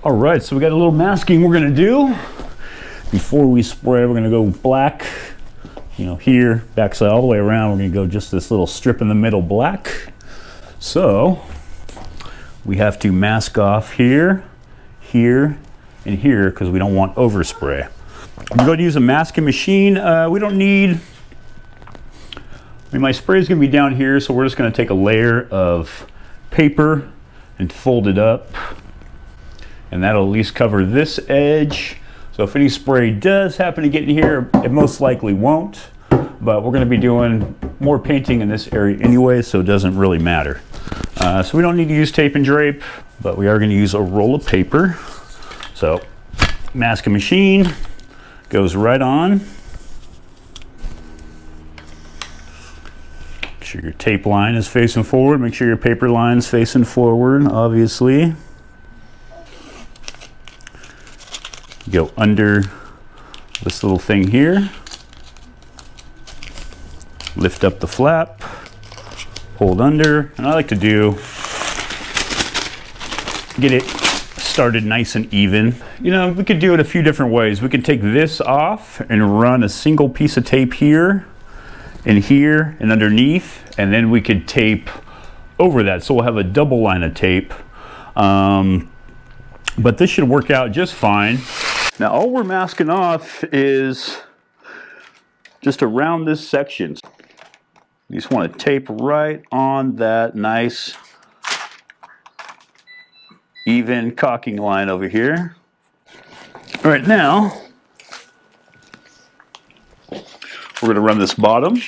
All right, so we got a little masking we're gonna do. Before we spray, we're gonna go black, here, backside all the way around. We're gonna go just this little strip in the middle black. So we have to mask off here, here, and here because we don't want overspray. I'm going to use a masking machine. We don't need, my spray is going to be down here, so we're just going to take a layer of paper and fold it up. And that'll at least cover this edge. So if any spray does happen to get in here, it most likely won't. But we're going to be doing more painting in this area anyway, so it doesn't really matter. So we don't need to use tape and drape, but we are going to use a roll of paper. So masking machine goes right on. Make sure your tape line is facing forward. Make sure your paper line is facing forward, obviously. Go under this little thing here. Lift up the flap. Hold under. And I like to get it started nice and even. We could do it a few different ways. We could take this off and run a single piece of tape here and underneath, and then we could tape over that. So we'll have a double line of tape. But this should work out just fine. Now all we're masking off is just around this section. You just want to tape right on that nice even caulking line over here. All right, now we're going to run this bottom.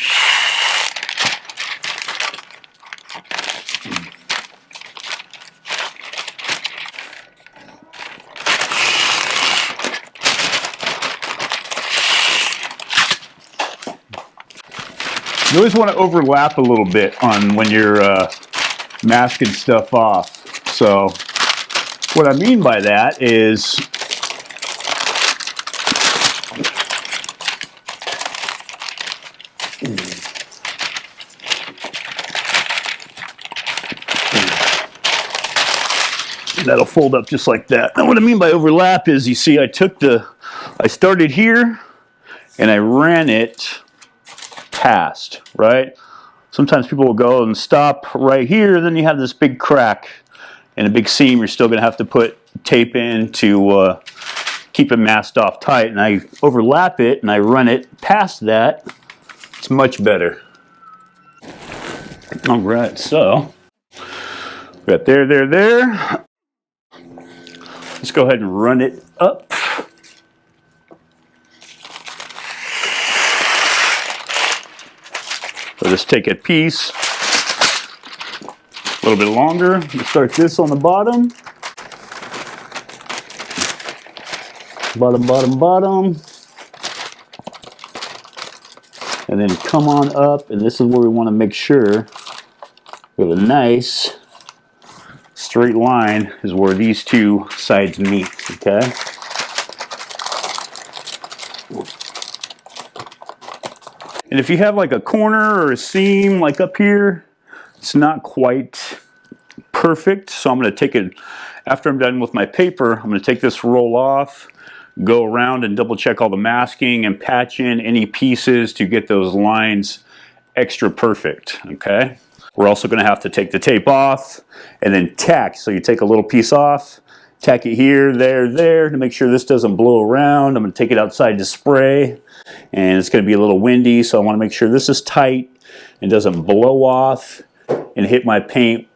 You always want to overlap a little bit on when you're masking stuff off. So what I mean by that is that'll fold up just like that. Now what I mean by overlap is, you see, I started here and I ran it past, right? Sometimes people will go and stop right here, then you have this big crack and a big seam. You're still going to have to put tape in to keep it masked off tight. And I overlap it and I run it past that. It's much better. All right, so we got there. Let's go ahead and run it up. So just take a piece, a little bit longer. We'll start this on the bottom. Bottom. And then come on up, and this is where we want to make sure we have a nice straight line is where these two sides meet, okay? And if you have like a corner or a seam like up here, it's not quite perfect. So I'm going to take it, after I'm done with my paper, I'm going to take this roll off, go around and double check all the masking and patch in any pieces to get those lines extra perfect, okay? We're also going to have to take the tape off and then tack. So you take a little piece off, tack it here, there to make sure this doesn't blow around. I'm going to take it outside to spray, and it's going to be a little windy, so I want to make sure this is tight and doesn't blow off and hit my paint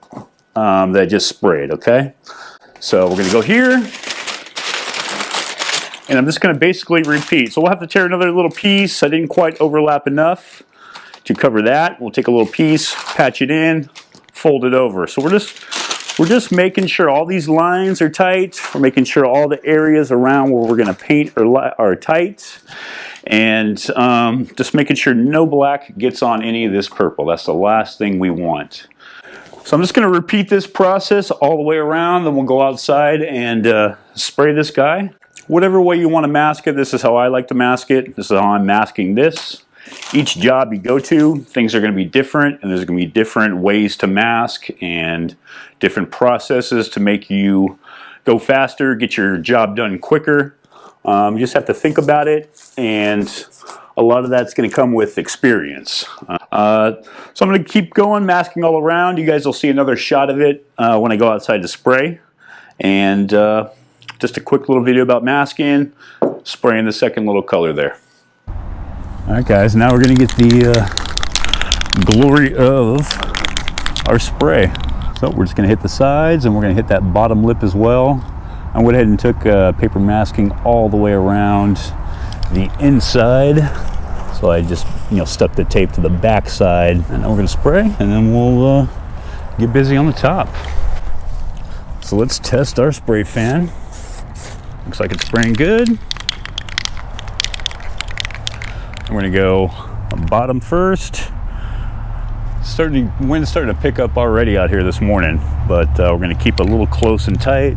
that I just sprayed, okay? So we're going to go here, and I'm just going to basically repeat. So we'll have to tear another little piece. I didn't quite overlap enough to cover that. We'll take a little piece, patch it in, fold it over. So we're just making sure all these lines are tight. We're making sure all the areas around where we're going to paint are tight. And just making sure no black gets on any of this purple. That's the last thing we want. So I'm just going to repeat this process all the way around. Then we'll go outside and spray this guy. Whatever way you want to mask it, this is how I like to mask it. This is how I'm masking this. Each job you go to, things are going to be different, and there's going to be different ways to mask and different processes to make you go faster, get your job done quicker. You just have to think about it, and a lot of that's going to come with experience. So I'm going to keep going, masking all around. You guys will see another shot of it when I go outside to spray. And just a quick little video about masking, spraying the second little color there. All right, guys, now we're going to get the glory of our spray. So we're just going to hit the sides, and we're going to hit that bottom lip as well. I went ahead and took paper masking all the way around the inside. So I just, stuck the tape to the back side, and now we're going to spray, and then we'll get busy on the top. So let's test our spray fan. Looks like it's spraying good. We're going to go bottom first. Wind's starting to pick up already out here this morning, but we're going to keep it a little close and tight.